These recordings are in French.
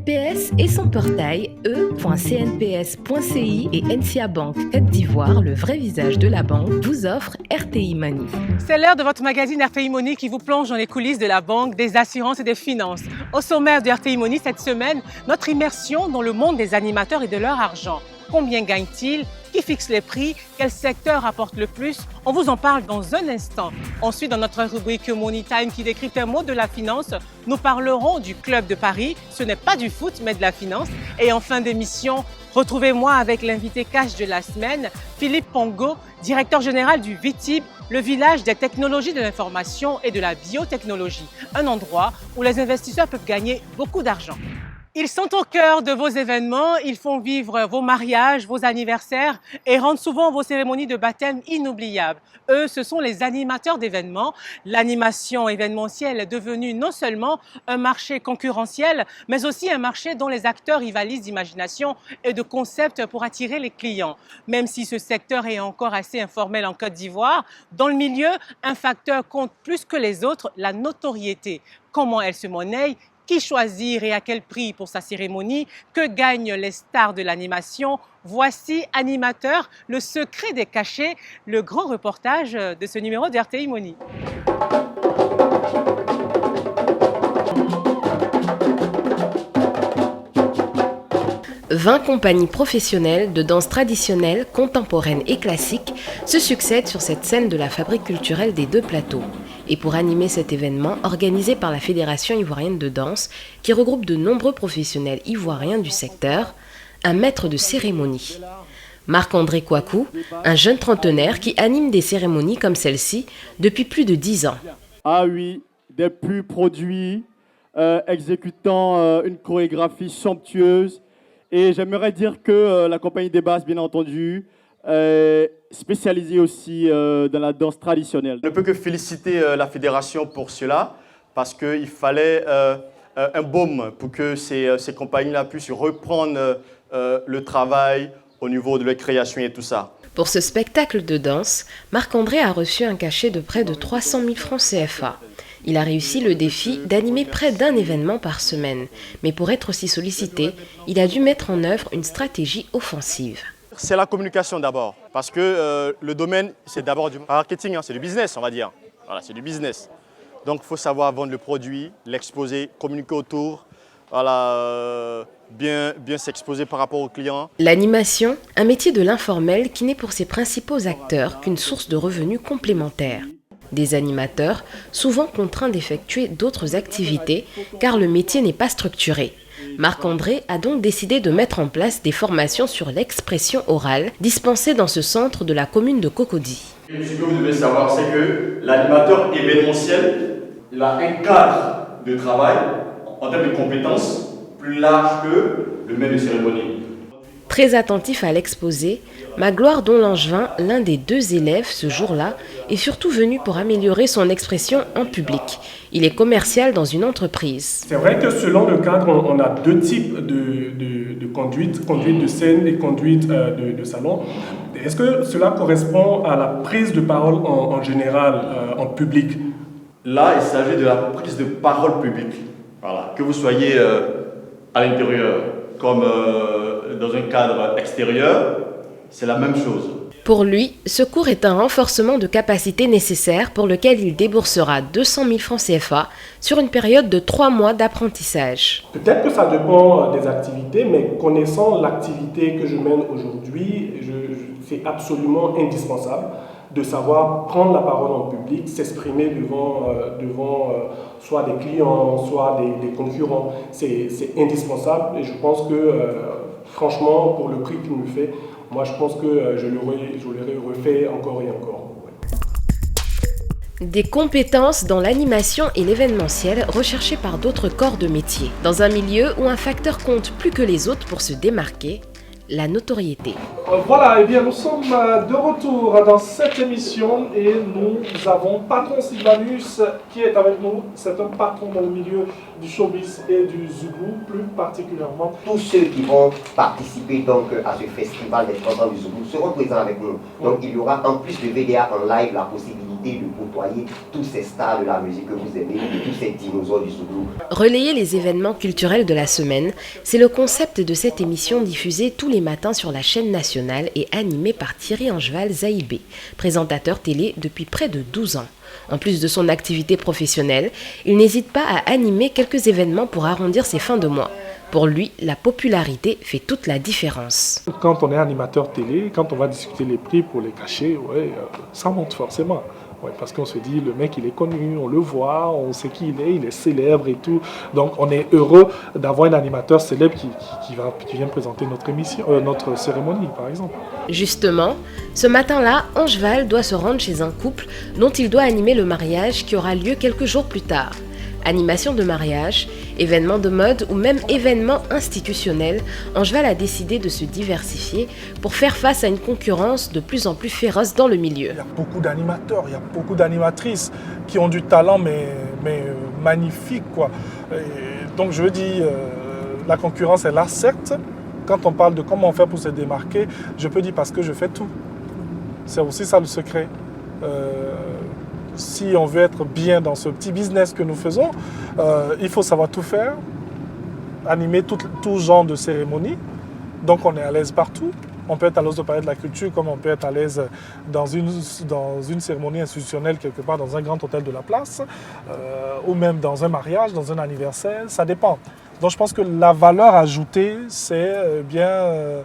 CNPS et son portail e.cnps.ci et NCA Bank Côte d'Ivoire, le vrai visage de la banque, vous offrent RTI Money. C'est l'heure de votre magazine RTI Money qui vous plonge dans les coulisses de la banque, des assurances et des finances. Au sommaire de RTI Money cette semaine, notre immersion dans le monde des animateurs et de leur argent. Combien gagnent-ils? Qui fixe les prix? Quel secteur rapporte le plus? On vous en parle dans un instant. Ensuite, dans notre rubrique Money Time qui décrypte un mot de la finance, nous parlerons du Club de Paris. Ce n'est pas du foot, mais de la finance. Et en fin d'émission, retrouvez-moi avec l'invité cash de la semaine, Philippe Pongo, directeur général du VITIB, le village des technologies de l'information et de la biotechnologie. Un endroit où les investisseurs peuvent gagner beaucoup d'argent. Ils sont au cœur de vos événements, ils font vivre vos mariages, vos anniversaires et rendent souvent vos cérémonies de baptême inoubliables. Eux, ce sont les animateurs d'événements. L'animation événementielle est devenue non seulement un marché concurrentiel, mais aussi un marché dont les acteurs rivalisent d'imagination et de concepts pour attirer les clients. Même si ce secteur est encore assez informel en Côte d'Ivoire, dans le milieu, un facteur compte plus que les autres, la notoriété. Comment elle se monnaie? Qui choisir et à quel prix pour sa cérémonie? Que gagnent les stars de l'animation? Voici Animateur, le secret des cachets, le grand reportage de ce numéro de RTI Money. 20 compagnies professionnelles de danse traditionnelle, contemporaine et classique se succèdent sur cette scène de la fabrique culturelle des Deux Plateaux. Et pour animer cet événement, organisé par la Fédération ivoirienne de danse, qui regroupe de nombreux professionnels ivoiriens du secteur, un maître de cérémonie. Marc-André Kouakou, un jeune trentenaire qui anime des cérémonies comme celle-ci depuis plus de 10 ans. Ah oui, des purs produits, exécutant une chorégraphie somptueuse. Et j'aimerais dire que la compagnie des Basses, bien entendu, spécialisée aussi dans la danse traditionnelle. Je ne peux que féliciter la fédération pour cela, parce qu'il fallait un baume pour que ces compagnies-là puissent reprendre le travail au niveau de leur création et tout ça. Pour ce spectacle de danse, Marc-André a reçu un cachet de près de 300 000 francs CFA. Il a réussi le défi d'animer près d'un événement par semaine. Mais pour être aussi sollicité, il a dû mettre en œuvre une stratégie offensive. C'est la communication d'abord, parce que le domaine, c'est d'abord du marketing, c'est du business, on va dire. Voilà, c'est du business. Donc il faut savoir vendre le produit, l'exposer, communiquer autour, voilà, bien s'exposer par rapport aux clients. L'animation, un métier de l'informel qui n'est pour ses principaux acteurs qu'une source de revenus complémentaire. Des animateurs, souvent contraints d'effectuer d'autres activités car le métier n'est pas structuré. Marc-André a donc décidé de mettre en place des formations sur l'expression orale dispensées dans ce centre de la commune de Cocody. Ce que vous devez savoir, c'est que l'animateur événementiel, il a un cadre de travail en termes de compétences plus large que le maître de cérémonie. Très attentif à l'exposé, Magloire Don Langevin, l'un des 2 élèves ce jour-là, est surtout venu pour améliorer son expression en public. Il est commercial dans une entreprise. C'est vrai que selon le cadre, on a 2 types de conduite, conduite de scène et conduite de salon. Est-ce que cela correspond à la prise de parole en général, en public? Là, il s'agit de la prise de parole publique. Voilà. Que vous soyez à l'intérieur comme dans un cadre extérieur, c'est la même chose. Pour lui, ce cours est un renforcement de capacité nécessaire pour lequel il déboursera 200 000 francs CFA sur une période de 3 mois d'apprentissage. Peut-être que ça dépend des activités, mais connaissant l'activité que je mène aujourd'hui, c'est absolument indispensable de savoir prendre la parole en public, s'exprimer devant soit des clients, soit des concurrents. C'est indispensable et je pense que, franchement, pour le prix qu'il me fait, moi je pense que je l'aurais refait encore et encore. Des compétences dans l'animation et l'événementiel recherchées par d'autres corps de métier. Dans un milieu où un facteur compte plus que les autres pour se démarquer, la notoriété. Voilà, et bien nous sommes de retour dans cette émission et nous avons Patron Sylvanus qui est avec nous. C'est un patron dans le milieu du showbiz et du zougou, plus particulièrement. Tous ceux qui vont participer donc à ce festival des 30 ans du zougou seront présents avec nous. Donc il y aura en plus de VDA en live la possibilité profiter de côtoyer tous ces stars de la musique que vous aimez, tous ces dinosaures du Zougou. Relayer les événements culturels de la semaine, c'est le concept de cette émission diffusée tous les matins sur la chaîne nationale et animée par Thierry Angeval Zaïbé, présentateur télé depuis près de 12 ans. En plus de son activité professionnelle, il n'hésite pas à animer quelques événements pour arrondir ses fins de mois. Pour lui, la popularité fait toute la différence. Quand on est animateur télé, quand on va discuter les prix pour les cachets, ça monte forcément. Ouais, parce qu'on se dit, le mec, il est connu, on le voit, on sait qui il est célèbre et tout. Donc, on est heureux d'avoir un animateur célèbre qui vient présenter notre émission, notre cérémonie, par exemple. Justement, ce matin-là, Angeval doit se rendre chez un couple dont il doit animer le mariage qui aura lieu quelques jours plus tard. Animation de mariage, événements de mode ou même événements institutionnels, Angeval a décidé de se diversifier pour faire face à une concurrence de plus en plus féroce dans le milieu. Il y a beaucoup d'animateurs, il y a beaucoup d'animatrices qui ont du talent, mais magnifique, quoi. Et donc je veux dire, la concurrence est là, certes. Quand on parle de comment on fait pour se démarquer, je peux dire parce que je fais tout. C'est aussi ça le secret. Si on veut être bien dans ce petit business que nous faisons, il faut savoir tout faire, animer tout genre de cérémonie. Donc on est à l'aise partout. On peut être à l'aise de parler de la culture comme on peut être à l'aise dans une cérémonie institutionnelle quelque part dans un grand hôtel de la place ou même dans un mariage, dans un anniversaire, ça dépend. Donc je pense que la valeur ajoutée, c'est bien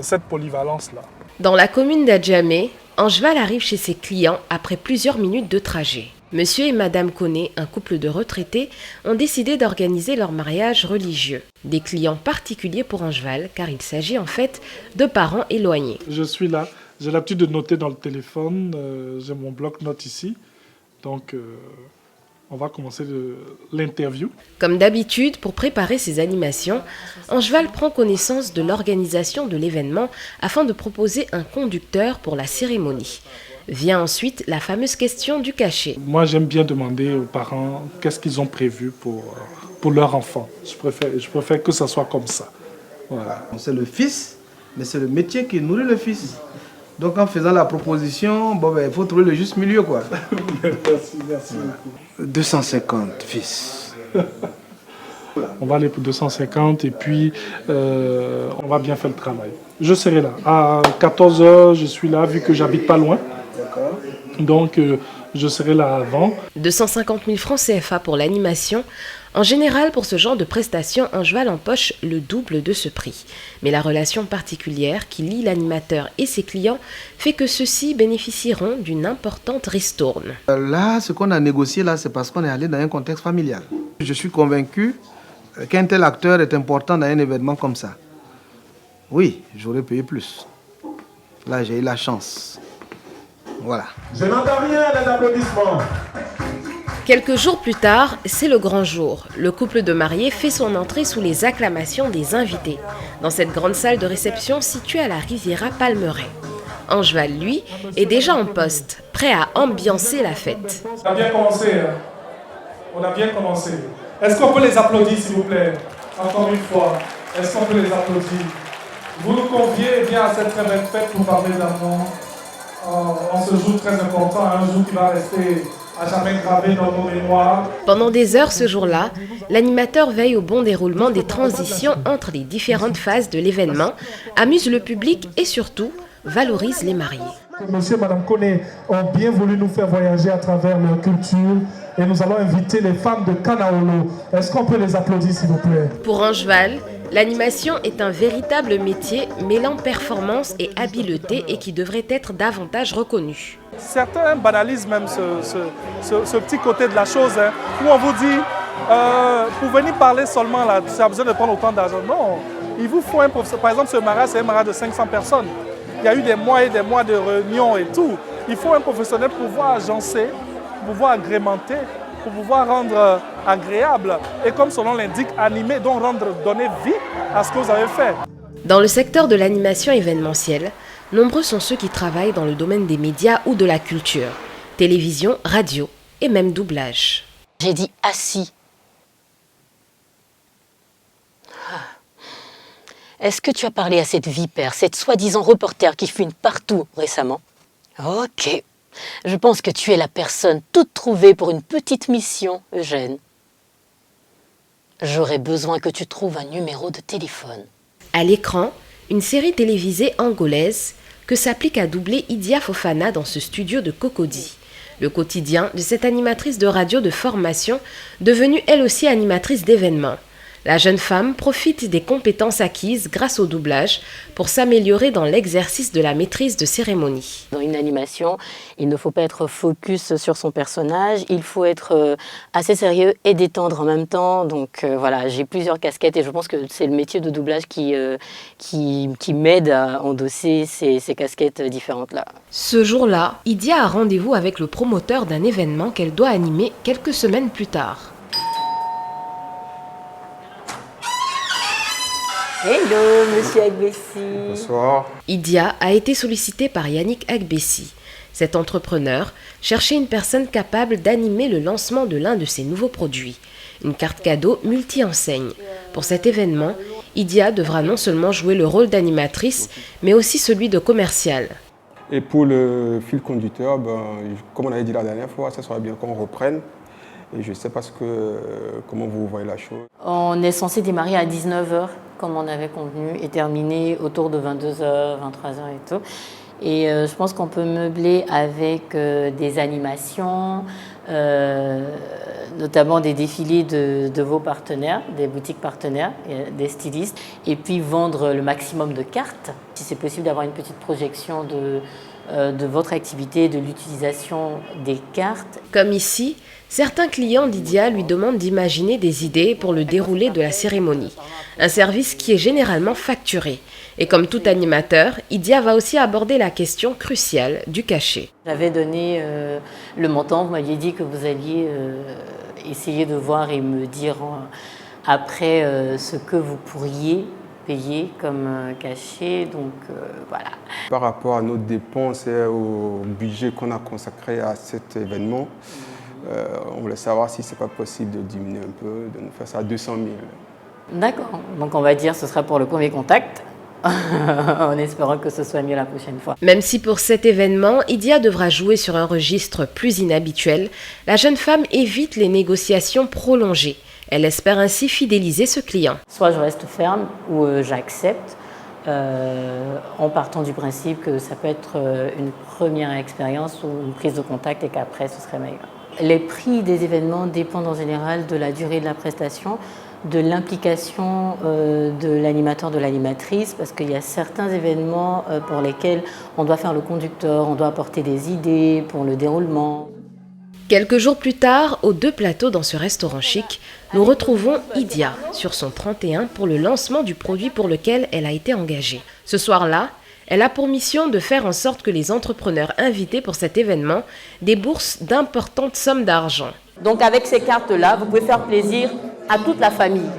cette polyvalence-là. Dans la commune d'Adjamé, Angeval arrive chez ses clients après plusieurs minutes de trajet. Monsieur et Madame Koné, un couple de retraités, ont décidé d'organiser leur mariage religieux. Des clients particuliers pour Angeval, car il s'agit en fait de parents éloignés. Je suis là, j'ai l'habitude de noter dans le téléphone, j'ai mon bloc-notes ici, donc on va commencer l'interview. Comme d'habitude, pour préparer ces animations, Angeval prend connaissance de l'organisation de l'événement afin de proposer un conducteur pour la cérémonie. Vient ensuite la fameuse question du cachet. Moi, j'aime bien demander aux parents qu'est-ce qu'ils ont prévu pour leur enfant. Je préfère que ça soit comme ça. Voilà. C'est le fils, mais c'est le métier qui nourrit le fils. Donc en faisant la proposition, il faut trouver le juste milieu, quoi. Merci beaucoup. 250 fils. On va aller pour 250 et puis on va bien faire le travail. Je serai là. À 14h, je suis là vu que j'habite pas loin. Donc je serai là avant. 250 000 francs CFA pour l'animation. En général, pour ce genre de prestations, Angeval empoche le double de ce prix. Mais la relation particulière qui lie l'animateur et ses clients fait que ceux-ci bénéficieront d'une importante ristourne. Là, ce qu'on a négocié, là, c'est parce qu'on est allé dans un contexte familial. Je suis convaincu qu'un tel acteur est important dans un événement comme ça. Oui, j'aurais payé plus. Là, j'ai eu la chance. Voilà. Je n'entends rien, les applaudissements. Quelques jours plus tard, c'est le grand jour. Le couple de mariés fait son entrée sous les acclamations des invités, dans cette grande salle de réception située à la Riviera Palmeraie. Angeval, lui, est déjà en poste, prêt à ambiancer la fête. On a bien commencé. On a bien commencé. Est-ce qu'on peut les applaudir, s'il vous plaît? Encore une fois, est-ce qu'on peut les applaudir? Vous nous conviez bien à cette très belle fête pour parler d'amour. En ce jour très important, un jour qui va rester à jamais gravé dans nos mémoires. Pendant des heures ce jour-là, l'animateur veille au bon déroulement des transitions entre les différentes phases de l'événement, amuse le public et surtout valorise les mariés. Monsieur et Madame Koné ont bien voulu nous faire voyager à travers leur culture et nous allons inviter les femmes de Kanaolo. Est-ce qu'on peut les applaudir, s'il vous plaît? Pour Angeval, l'animation est un véritable métier mêlant performance et habileté et qui devrait être davantage reconnu. Certains banalisent même ce petit côté de la chose, où on vous dit, pour venir parler seulement, là, tu as besoin de prendre autant d'argent. Non, il vous faut un professeur. Par exemple, ce mariage, c'est un mariage de 500 personnes. Il y a eu des mois et des mois de réunions et tout. Il faut un professionnel pour pouvoir agencer, pour pouvoir agrémenter, pour pouvoir rendre agréable et comme son nom l'indique, animer, donc donner vie à ce que vous avez fait. Dans le secteur de l'animation événementielle, nombreux sont ceux qui travaillent dans le domaine des médias ou de la culture, télévision, radio et même doublage. J'ai dit assis. Est-ce que tu as parlé à cette vipère, cette soi-disant reporter qui fume partout récemment? Ok, Je pense que tu es la personne toute trouvée pour une petite mission, Eugène. J'aurais besoin que tu trouves un numéro de téléphone. À l'écran, une série télévisée angolaise que s'applique à doubler Idia Fofana dans ce studio de Cocody. Le quotidien de cette animatrice de radio de formation, devenue elle aussi animatrice d'événements. La jeune femme profite des compétences acquises grâce au doublage pour s'améliorer dans l'exercice de la maîtrise de cérémonie. Dans une animation, il ne faut pas être focus sur son personnage, il faut être assez sérieux et détendre en même temps. Donc voilà, j'ai plusieurs casquettes et je pense que c'est le métier de doublage qui m'aide à endosser ces casquettes différentes-là. Ce jour-là, Idia a rendez-vous avec le promoteur d'un événement qu'elle doit animer quelques semaines plus tard. Hello, monsieur Agbessi. Bonsoir. Idia a été sollicitée par Yannick Agbessi. Cet entrepreneur cherchait une personne capable d'animer le lancement de l'un de ses nouveaux produits, une carte cadeau multi-enseigne. Pour cet événement, Idia devra non seulement jouer le rôle d'animatrice, mais aussi celui de commerciale. Et pour le fil conducteur, comme on avait dit la dernière fois, ça serait bien qu'on reprenne. Et je ne sais pas comment vous voyez la chose. On est censé démarrer à 19h, comme on avait convenu, et terminer autour de 22h, 23h et tout. Et je pense qu'on peut meubler avec des animations, notamment des défilés de vos partenaires, des boutiques partenaires, des stylistes, et puis vendre le maximum de cartes. Si c'est possible d'avoir une petite projection de votre activité, de l'utilisation des cartes. Comme ici, certains clients d'Idia lui demandent d'imaginer des idées pour le déroulé de la cérémonie. Un service qui est généralement facturé. Et comme tout animateur, Idia va aussi aborder la question cruciale du cachet. J'avais donné le montant, vous m'aviez dit que vous alliez essayer de voir et me dire après ce que vous pourriez payer comme cachet, donc voilà. Par rapport à nos dépenses et au budget qu'on a consacré à cet événement, on voulait savoir si ce n'est pas possible de diminuer un peu, de nous faire ça à 200 000. D'accord, donc on va dire que ce sera pour le premier contact, en espérant que ce soit mieux la prochaine fois. Même si pour cet événement, Idia devra jouer sur un registre plus inhabituel, la jeune femme évite les négociations prolongées. Elle espère ainsi fidéliser ce client. Soit je reste ferme ou j'accepte, en partant du principe que ça peut être une première expérience ou une prise de contact et qu'après ce serait meilleur. Les prix des événements dépendent en général de la durée de la prestation, de l'implication de l'animateur, de l'animatrice, parce qu'il y a certains événements pour lesquels on doit faire le conducteur, on doit apporter des idées pour le déroulement. Quelques jours plus tard, aux 2 plateaux dans ce restaurant chic, nous retrouvons Idia sur son 31 pour le lancement du produit pour lequel elle a été engagée. Ce soir-là, elle a pour mission de faire en sorte que les entrepreneurs invités pour cet événement déboursent d'importantes sommes d'argent. Donc avec ces cartes-là, vous pouvez faire plaisir à toute la famille.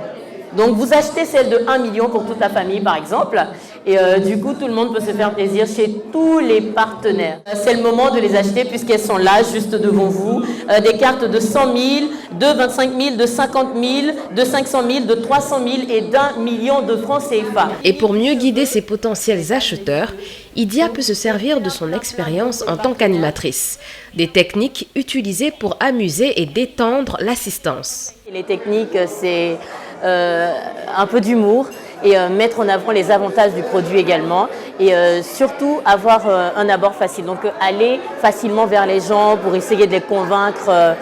Donc vous achetez celle de 1 million pour toute la famille par exemple, et du coup tout le monde peut se faire plaisir chez tous les partenaires. C'est le moment de les acheter puisqu'elles sont là juste devant vous. Des cartes de 100 000, de 25 000, de 50 000, de 500 000, de 300 000 et d'1 million de francs CFA. Et pour mieux guider ses potentiels acheteurs, Idia peut se servir de son expérience en tant qu'animatrice. Des techniques utilisées pour amuser et détendre l'assistance. Les techniques, c'est un peu d'humour et mettre en avant les avantages du produit également et surtout avoir un abord facile. Donc aller facilement vers les gens pour essayer de les convaincre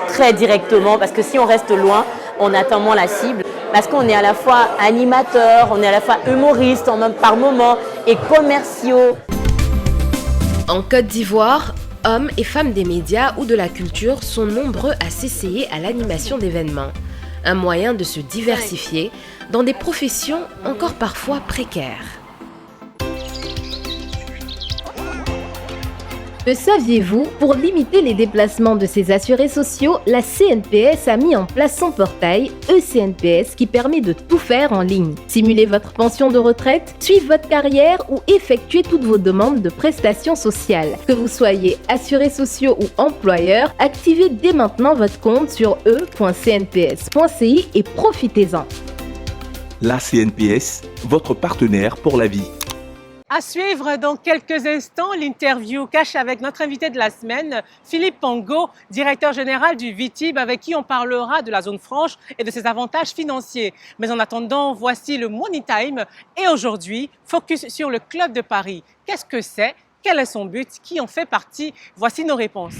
très directement parce que si on reste loin, on atteint moins la cible. Parce qu'on est à la fois animateur, on est à la fois humoriste par moment et commerciaux. En Côte d'Ivoire, hommes et femmes des médias ou de la culture sont nombreux à s'essayer à l'animation d'événements. Un moyen de se diversifier dans des professions encore parfois précaires. Le saviez-vous, pour limiter les déplacements de ses assurés sociaux, la CNPS a mis en place son portail eCNPS qui permet de tout faire en ligne. Simuler votre pension de retraite, suivre votre carrière ou effectuer toutes vos demandes de prestations sociales. Que vous soyez assurés sociaux ou employeur, activez dès maintenant votre compte sur e.cnps.ci et profitez-en. La CNPS, votre partenaire pour la vie. À suivre dans quelques instants, l'interview cache avec notre invité de la semaine, Philippe Pongo, directeur général du VITIB, avec qui on parlera de la zone franche et de ses avantages financiers. Mais en attendant, voici le Money Time. Et aujourd'hui, focus sur le Club de Paris. Qu'est-ce que c'est? Quel est son but? Qui en fait partie? Voici nos réponses.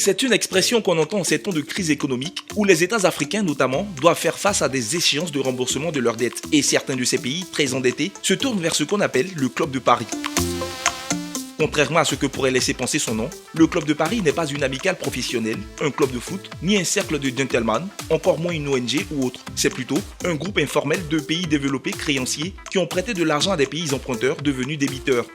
C'est une expression qu'on entend en ces temps de crise économique où les États africains notamment doivent faire face à des échéances de remboursement de leurs dettes et certains de ces pays très endettés se tournent vers ce qu'on appelle le Club de Paris. Contrairement à ce que pourrait laisser penser son nom, le Club de Paris n'est pas une amicale professionnelle, un club de foot, ni un cercle de gentlemen, encore moins une ONG ou autre. C'est plutôt un groupe informel de pays développés créanciers qui ont prêté de l'argent à des pays emprunteurs devenus débiteurs.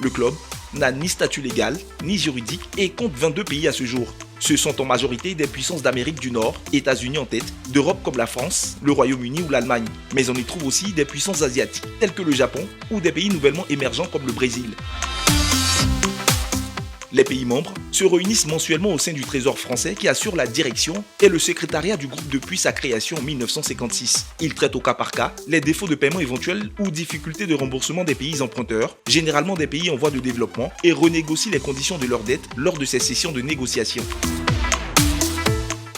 Le club n'a ni statut légal, ni juridique et compte 22 pays à ce jour. Ce sont en majorité des puissances d'Amérique du Nord, États-Unis en tête, d'Europe comme la France, le Royaume-Uni ou l'Allemagne. Mais on y trouve aussi des puissances asiatiques telles que le Japon ou des pays nouvellement émergents comme le Brésil. Les pays membres se réunissent mensuellement au sein du Trésor français qui assure la direction et le secrétariat du groupe depuis sa création en 1956. Il traite au cas par cas les défauts de paiement éventuels ou difficultés de remboursement des pays emprunteurs, généralement des pays en voie de développement, et renégocie les conditions de leurs dettes lors de ces sessions de négociation.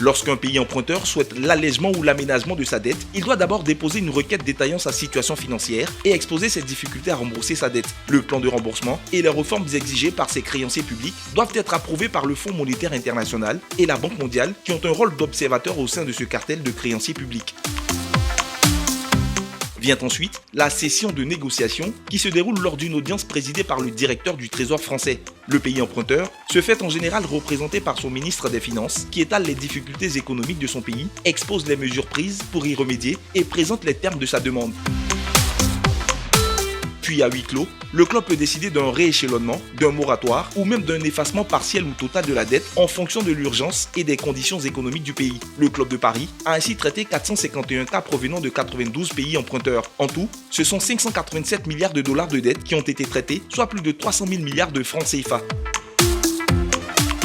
Lorsqu'un pays emprunteur souhaite l'allègement ou l'aménagement de sa dette, il doit d'abord déposer une requête détaillant sa situation financière et exposer ses difficultés à rembourser sa dette. Le plan de remboursement et les réformes exigées par ses créanciers publics doivent être approuvés par le Fonds monétaire international et la Banque mondiale qui ont un rôle d'observateur au sein de ce cartel de créanciers publics. Vient ensuite la session de négociation qui se déroule lors d'une audience présidée par le directeur du Trésor français. Le pays emprunteur se fait en général représenter par son ministre des Finances qui étale les difficultés économiques de son pays, expose les mesures prises pour y remédier et présente les termes de sa demande. Puis à huis clos, le club peut décider d'un rééchelonnement, d'un moratoire ou même d'un effacement partiel ou total de la dette en fonction de l'urgence et des conditions économiques du pays. Le Club de Paris a ainsi traité 451 cas provenant de 92 pays emprunteurs. En tout, ce sont 587 milliards de dollars de dettes qui ont été traités, soit plus de 300 000 milliards de francs CFA.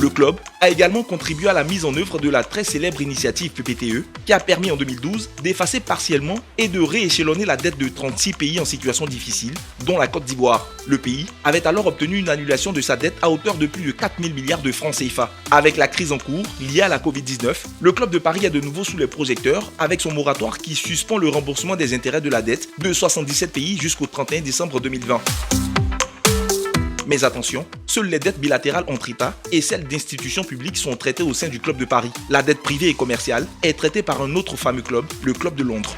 Le club a également contribué à la mise en œuvre de la très célèbre initiative PPTE qui a permis en 2012 d'effacer partiellement et de rééchelonner la dette de 36 pays en situation difficile, dont la Côte d'Ivoire. Le pays avait alors obtenu une annulation de sa dette à hauteur de plus de 4 000 milliards de francs CFA. Avec la crise en cours liée à la Covid-19, le Club de Paris est de nouveau sous les projecteurs avec son moratoire qui suspend le remboursement des intérêts de la dette de 77 pays jusqu'au 31 décembre 2020. Mais attention, seules les dettes bilatérales entre États et celles d'institutions publiques sont traitées au sein du Club de Paris. La dette privée et commerciale est traitée par un autre fameux club, le Club de Londres.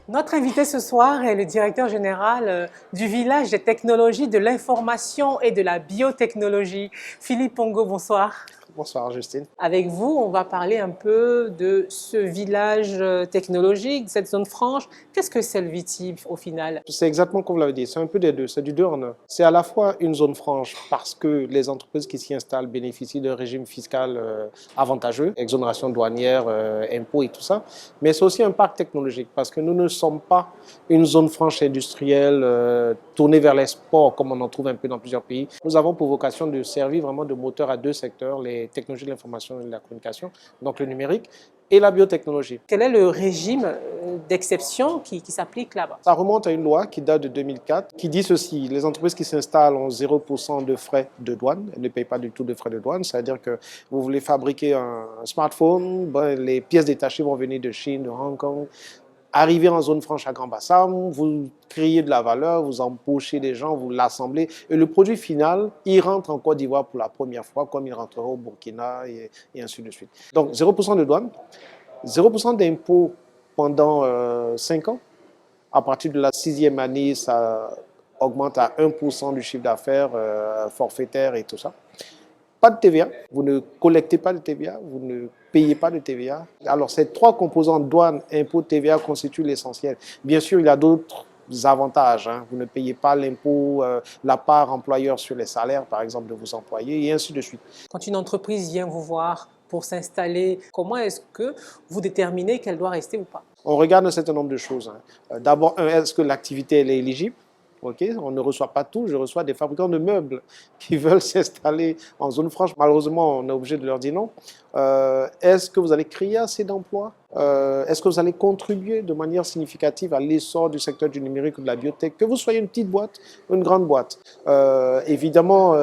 Notre invité ce soir est le directeur général du village des technologies de l'information et de la biotechnologie. Philippe Pongo, bonsoir. Bonsoir Justine. Avec vous, on va parler un peu de ce village technologique, de cette zone franche. Qu'est-ce que c'est le VITIB au final? C'est exactement comme vous l'avez dit, c'est un peu des deux, c'est du deux en un. C'est à la fois une zone franche parce que les entreprises qui s'y installent bénéficient d'un régime fiscal avantageux, exonération douanière, impôts et tout ça, mais c'est aussi un parc technologique parce que nous ne sommes pas une zone franche industrielle tournée vers les sports comme on en trouve un peu dans plusieurs pays. Nous avons pour vocation de servir vraiment de moteur à deux secteurs, les technologies de l'information et de la communication, donc le numérique, et la biotechnologie. Quel est le régime d'exception qui s'applique là-bas? Ça remonte à une loi qui date de 2004, qui dit ceci: les entreprises qui s'installent ont 0% de frais de douane, elles ne payent pas du tout de frais de douane, c'est-à-dire que vous voulez fabriquer un smartphone, les pièces détachées vont venir de Chine, de Hong Kong. Arriver en zone franche à Grand Bassam, vous créez de la valeur, vous embauchez des gens, vous l'assemblez, et le produit final, il rentre en Côte d'Ivoire pour la première fois, comme il rentrera au Burkina, et ainsi de suite. Donc 0% de douane, 0% d'impôt pendant 5 ans. À partir de la 6e année, ça augmente à 1% du chiffre d'affaires forfaitaire et tout ça. Pas de TVA, vous ne collectez pas de TVA, vous ne payez pas de TVA. Alors ces trois composantes, douane, impôt, TVA, constituent l'essentiel. Bien sûr, il y a d'autres avantages. Hein. Vous ne payez pas l'impôt, la part employeur sur les salaires, par exemple, de vos employés, et ainsi de suite. Quand une entreprise vient vous voir pour s'installer, comment est-ce que vous déterminez qu'elle doit rester ou pas? On regarde un certain nombre de choses. Hein. D'abord, est-ce que l'activité elle est éligible? Okay, on ne reçoit pas tout, je reçois des fabricants de meubles qui veulent s'installer en zone franche. Malheureusement, on est obligé de leur dire non. Est-ce que vous allez créer assez d'emplois? Est-ce que vous allez contribuer de manière significative à l'essor du secteur du numérique ou de la biotech? Que vous soyez une petite boîte ou une grande boîte. Évidemment,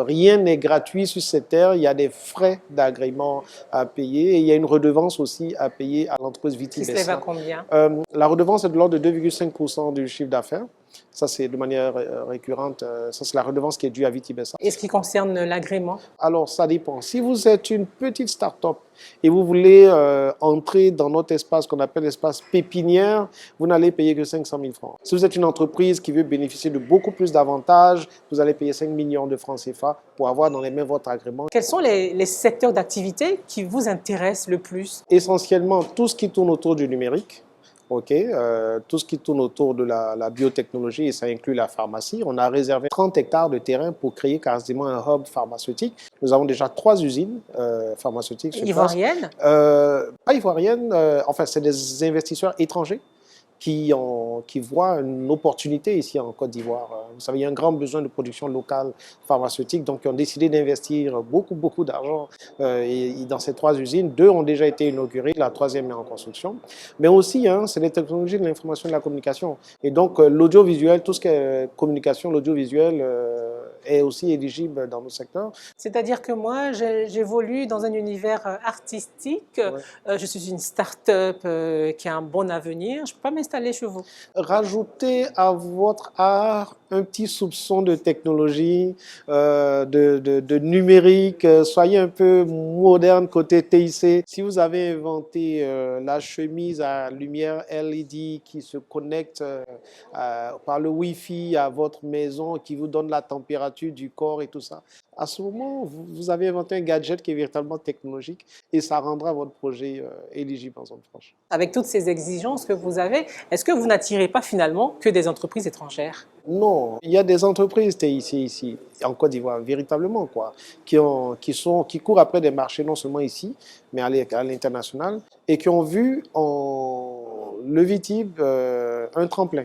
rien n'est gratuit sur cette terre. Il y a des frais d'agrément à payer et il y a une redevance aussi à payer à l'entreprise Vitibessa. Qui se lève à combien? La redevance est de l'ordre de 2,5% du chiffre d'affaires. Ça, c'est de manière récurrente. Ça, c'est la redevance qui est due à Vitibessa. Et ce qui concerne l'agrément? Alors, ça dépend. Si vous êtes une petite start-up et vous voulez entrer dans notre espace qu'on appelle l'espace pépinière, vous n'allez payer que 500 000 francs. Si vous êtes une entreprise qui veut bénéficier de beaucoup plus d'avantages, vous allez payer 5 millions de francs CFA pour avoir dans les mains votre agrément. Quels sont les secteurs d'activité qui vous intéressent le plus? Essentiellement, tout ce qui tourne autour du numérique. Tout ce qui tourne autour de la biotechnologie, et ça inclut la pharmacie. On a réservé 30 hectares de terrain pour créer quasiment un hub pharmaceutique. Nous avons déjà 3 usines pharmaceutiques. Ivoiriennes? Pas ivoiriennes, enfin c'est des investisseurs étrangers qui voient une opportunité ici en Côte d'Ivoire. Vous savez, il y a un grand besoin de production locale pharmaceutique, donc ils ont décidé d'investir beaucoup d'argent dans ces 3 usines. 2 ont déjà été inaugurées, la 3e est en construction. Mais aussi, c'est les technologies de l'information et de la communication. Et donc, l'audiovisuel, tout ce qui est communication, l'audiovisuel est aussi éligible dans nos secteurs. C'est-à-dire que moi, j'évolue dans un univers artistique. Ouais. Je suis une start-up qui a un bon avenir. Je ne peux pas m'installer chez vous. Rajoutez à votre art un petit soupçon de technologie, de numérique. Soyez un peu moderne côté TIC. Si vous avez inventé la chemise à lumière LED qui se connecte par le Wi-Fi à votre maison, qui vous donne la température du corps et tout ça, à ce moment, vous avez inventé un gadget qui est véritablement technologique et ça rendra votre projet éligible en zone franche. Avec toutes ces exigences que vous avez, est-ce que vous n'attirez pas finalement que des entreprises étrangères? Non, il y a des entreprises ici en Côte d'Ivoire, véritablement, qui courent après des marchés non seulement ici, mais à l'international, et qui ont vu en le Vitib un tremplin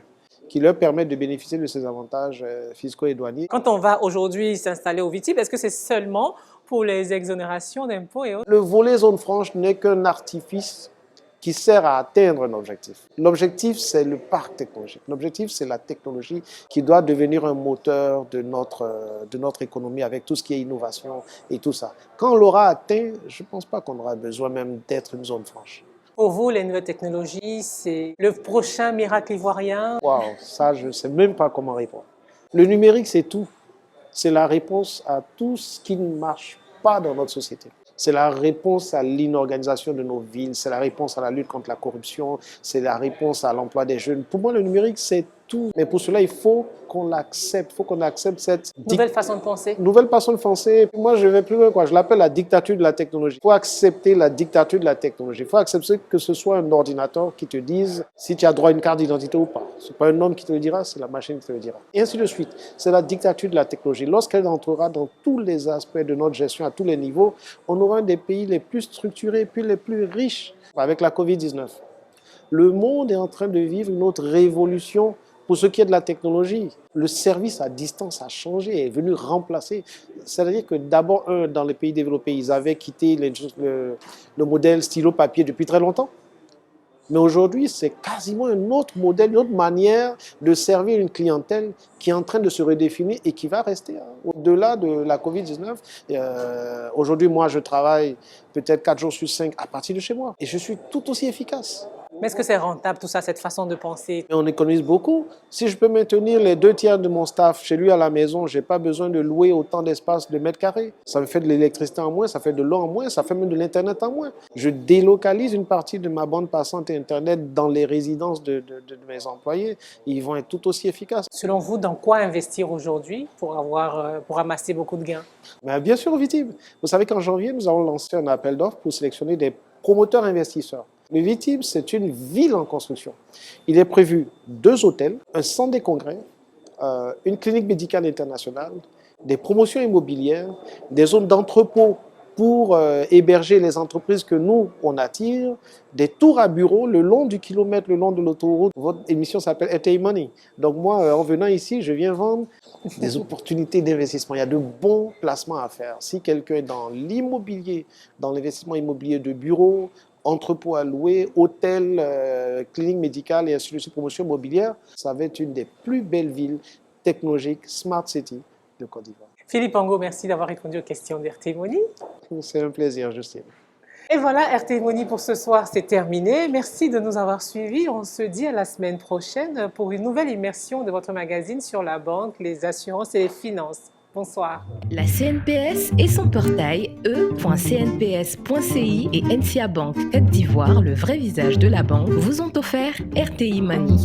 qui leur permet de bénéficier de ces avantages fiscaux et douaniers. Quand on va aujourd'hui s'installer au Vitib, est-ce que c'est seulement pour les exonérations d'impôts et autres? Le volet zone franche n'est qu'un artifice qui sert à atteindre un objectif. L'objectif, c'est le parc technologique. L'objectif, c'est la technologie qui doit devenir un moteur de notre économie avec tout ce qui est innovation et tout ça. Quand on l'aura atteint, je ne pense pas qu'on aura besoin même d'être une zone franche. Pour vous, les nouvelles technologies, c'est le prochain miracle ivoirien? Waouh, ça, je ne sais même pas comment répondre. Le numérique, c'est tout. C'est la réponse à tout ce qui ne marche pas dans notre société. C'est la réponse à l'inorganisation de nos villes, c'est la réponse à la lutte contre la corruption, c'est la réponse à l'emploi des jeunes. Pour moi, le numérique, c'est tout. Mais pour cela, il faut qu'on l'accepte. Il faut qu'on accepte cette nouvelle façon de penser. Nouvelle façon de penser. Moi, je vais plus loin, Je l'appelle la dictature de la technologie. Il faut accepter la dictature de la technologie. Il faut accepter que ce soit un ordinateur qui te dise si tu as droit à une carte d'identité ou pas. Ce n'est pas un homme qui te le dira, c'est la machine qui te le dira. Et ainsi de suite. C'est la dictature de la technologie. Lorsqu'elle entrera dans tous les aspects de notre gestion à tous les niveaux, on aura un des pays les plus structurés puis les plus riches avec la Covid-19. Le monde est en train de vivre une autre révolution. Pour ce qui est de la technologie, le service à distance a changé, est venu remplacer. C'est-à-dire que d'abord, dans les pays développés, ils avaient quitté le modèle stylo-papier depuis très longtemps. Mais aujourd'hui, c'est quasiment un autre modèle, une autre manière de servir une clientèle qui est en train de se redéfinir et qui va rester au-delà de la Covid-19. Aujourd'hui, moi, je travaille peut-être 4 jours sur 5 à partir de chez moi. Et je suis tout aussi efficace. Mais est-ce que c'est rentable tout ça, cette façon de penser? On économise beaucoup. Si je peux maintenir les 2 tiers de mon staff chez lui à la maison, je n'ai pas besoin de louer autant d'espace de mètres carrés. Ça me fait de l'électricité en moins, ça fait de l'eau en moins, ça fait même de l'Internet en moins. Je délocalise une partie de ma bande passante Internet dans les résidences de mes employés. Ils vont être tout aussi efficaces. Selon vous, dans quoi investir aujourd'hui pour amasser beaucoup de gains? Bien sûr, au Vitib. Vous savez qu'en janvier, nous avons lancé un appel d'offres pour sélectionner des promoteur investisseur. Le Vitim, c'est une ville en construction. Il est prévu 2 hôtels, un centre des congrès, une clinique médicale internationale, des promotions immobilières, des zones d'entrepôt pour héberger les entreprises que nous, on attire, des tours à bureaux le long du kilomètre, le long de l'autoroute. Votre émission s'appelle RTI Money. Donc moi, en venant ici, je viens vendre des opportunités d'investissement. Il y a de bons placements à faire. Si quelqu'un est dans l'immobilier, dans l'investissement immobilier de bureaux, entrepôts à louer, hôtels, cliniques médicales et ainsi de suite, promotion immobilière, ça va être une des plus belles villes technologiques, smart city de Côte d'Ivoire. Philippe Angot, merci d'avoir répondu aux questions d'RTI Money. C'est un plaisir, Justine. Et voilà, RTI Money pour ce soir, c'est terminé. Merci de nous avoir suivis. On se dit à la semaine prochaine pour une nouvelle immersion de votre magazine sur la banque, les assurances et les finances. Bonsoir. La CNPS et son portail e.cnps.ci et NCA Bank Côte d'Ivoire, le vrai visage de la banque, vous ont offert RTI Money.